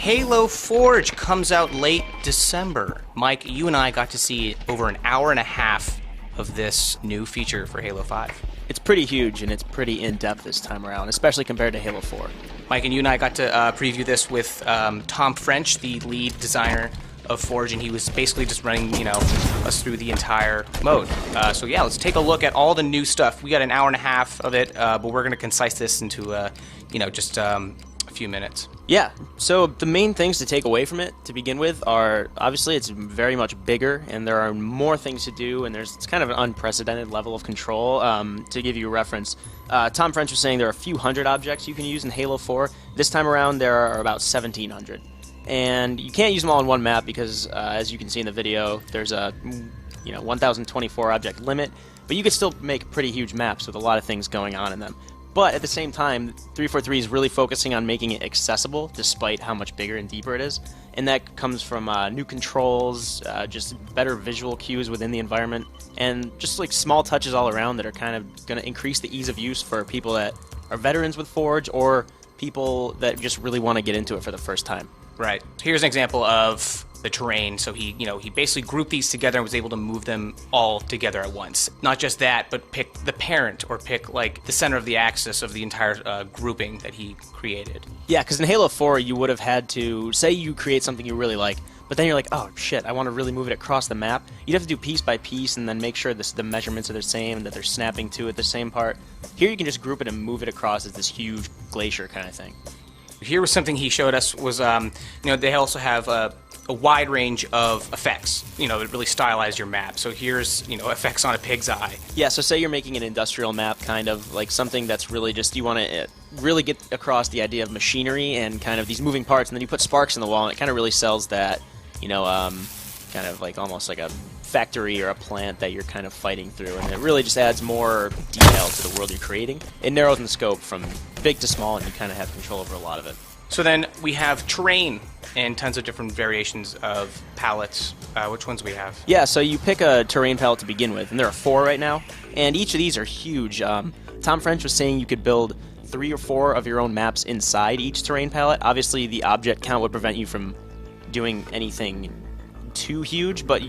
Halo Forge comes out late December. Mike, you and I got to see over an hour and a half of this new feature for Halo 5. It's pretty huge, and it's pretty in-depth this time around, especially compared to Halo 4. Mike, and you and I got to preview this with Tom French, the lead designer of Forge, and he was basically just running, us through the entire mode. So yeah, let's take a look at all the new stuff. We got an hour and a half of it, but we're going to concise this into, just a few minutes. Yeah, so the main things to take away from it to begin with are, obviously, it's very much bigger, and there are more things to do, and it's kind of an unprecedented level of control. To give you a reference, Tom French was saying there are a few hundred objects you can use in Halo 4. This time around, there are about 1,700. And you can't use them all in one map because, as you can see in the video, there's a 1,024 object limit, but you could still make pretty huge maps with a lot of things going on in them. But at the same time, 343 is really focusing on making it accessible despite how much bigger and deeper it is. And that comes from new controls, just better visual cues within the environment, and just like small touches all around that are kind of going to increase the ease of use for people that are veterans with Forge or people that just really want to get into it for the first time. Right. Here's an example of the terrain. So he basically grouped these together and was able to move them all together at once. Not just that, but pick the parent or pick like the center of the axis of the entire grouping that he created. Yeah, because in Halo 4 you would have had to say you create something you really like, but then you're like, oh shit, I want to really move it across the map. You'd have to do piece by piece and then make sure the measurements are the same and that they're snapping to it the same part. Here you can just group it and move it across as this huge glacier kind of thing. Here was something he showed us was, they also have a wide range of effects, that really stylize your map. So here's, effects on a pig's eye. Yeah, so say you're making an industrial map, kind of like something that's really just, you want to really get across the idea of machinery and kind of these moving parts, and then you put sparks in the wall, and it kind of really sells that, kind of like almost like a factory or a plant that you're kind of fighting through, and it really just adds more detail to the world you're creating. It narrows the scope from big to small, and you kind of have control over a lot of it. So then we have terrain and tons of different variations of palettes. Which ones we have? Yeah, so you pick a terrain palette to begin with, and there are 4 right now, and each of these are huge. Tom French was saying you could build 3 or 4 of your own maps inside each terrain palette. Obviously, the object count would prevent you from doing anything too huge, but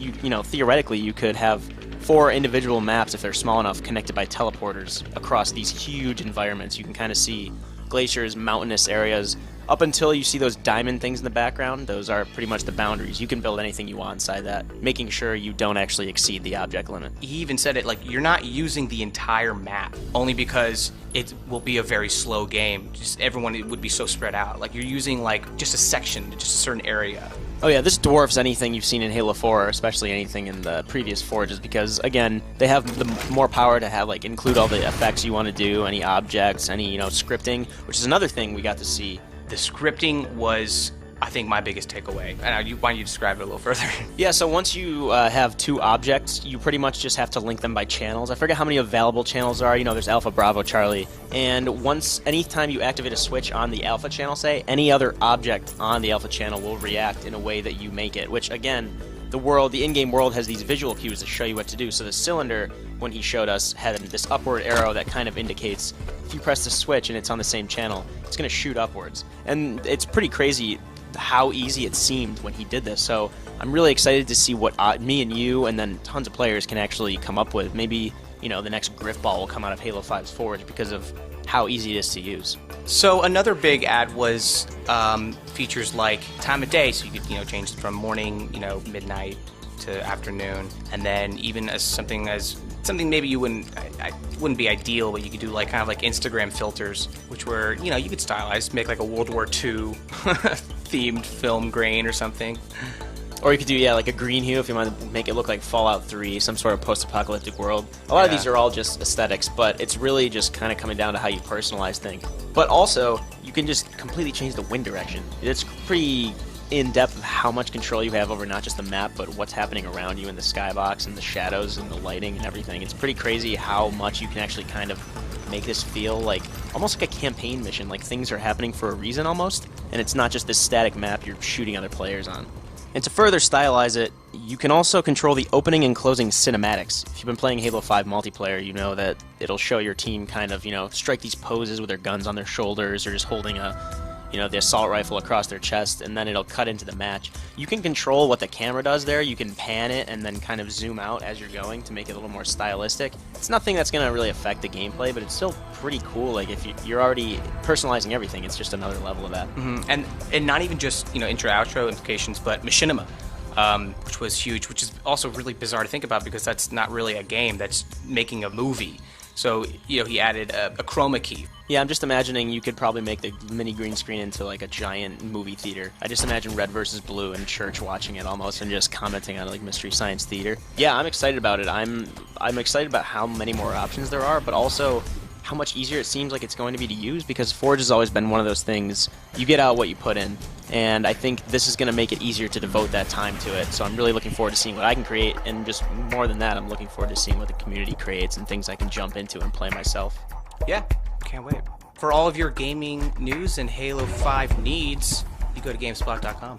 theoretically you could have 4 individual maps, if they're small enough, connected by teleporters across these huge environments. You can kind of see glaciers, mountainous areas. Up until you see those diamond things in the background, those are pretty much the boundaries. You can build anything you want inside that, making sure you don't actually exceed the object limit. He even said it like you're not using the entire map, only because it will be a very slow game. Just everyone would be so spread out. Like you're using like just a section, just a certain area. Oh yeah, this dwarfs anything you've seen in Halo 4, especially anything in the previous Forges, because again, they have the more power to have include all the effects you want to do, any objects, any scripting, which is another thing we got to see. The scripting was, I think, my biggest takeaway. Why don't you describe it a little further? Yeah, so once you have 2 objects, you pretty much just have to link them by channels. I forget how many available channels there are. There's Alpha, Bravo, Charlie. And anytime you activate a switch on the Alpha channel, say, any other object on the Alpha channel will react in a way that you make it, which, again, the in-game world has these visual cues that show you what to do. So the cylinder, when he showed us, had this upward arrow that kind of indicates if you press the switch and it's on the same channel, it's going to shoot upwards. And it's pretty crazy how easy it seemed when he did this. So I'm really excited to see what me and you and then tons of players can actually come up with. Maybe, the next Griffball will come out of Halo 5's Forge because of how easy it is to use. So another big ad was features like time of day, so you could change it from morning, midnight to afternoon, and then even as something maybe you wouldn't be ideal, but you could do kind of like Instagram filters, which were you could stylize, make like a World War II themed film grain or something. Or you could do, like a green hue if you want to make it look like Fallout 3, some sort of post-apocalyptic world. A lot of these are all just aesthetics, but it's really just kind of coming down to how you personalize things. But also, you can just completely change the wind direction. It's pretty in-depth of how much control you have over not just the map, but what's happening around you in the skybox and the shadows and the lighting and everything. It's pretty crazy how much you can actually kind of make this feel like almost like a campaign mission, like things are happening for a reason almost, and it's not just this static map you're shooting other players on. And to further stylize it, you can also control the opening and closing cinematics. If you've been playing Halo 5 multiplayer, you know that it'll show your team kind of, strike these poses with their guns on their shoulders or just holding a the assault rifle across their chest, and then it'll cut into the match. You can control what the camera does there. You can pan it and then kind of zoom out as you're going to make it a little more stylistic. It's nothing that's going to really affect the gameplay, but it's still pretty cool. Like, if you're already personalizing everything, it's just another level of that. And not even just intro outro implications, but machinima, which was huge, which is also really bizarre to think about because that's not really a game, that's making a movie. So he added a chroma key. Yeah, I'm just imagining you could probably make the mini green screen into like a giant movie theater. I just imagine Red versus Blue in church watching it almost and just commenting on like Mystery Science Theater. Yeah, I'm excited about it. I'm excited about how many more options there are, but also how much easier it seems like it's going to be to use, because Forge has always been one of those things, you get out what you put in, and I think this is going to make it easier to devote that time to it. So I'm really looking forward to seeing what I can create, and just more than that, I'm looking forward to seeing what the community creates and things I can jump into and play myself. Yeah, can't wait. For all of your gaming news and Halo 5 needs, you go to GameSpot.com.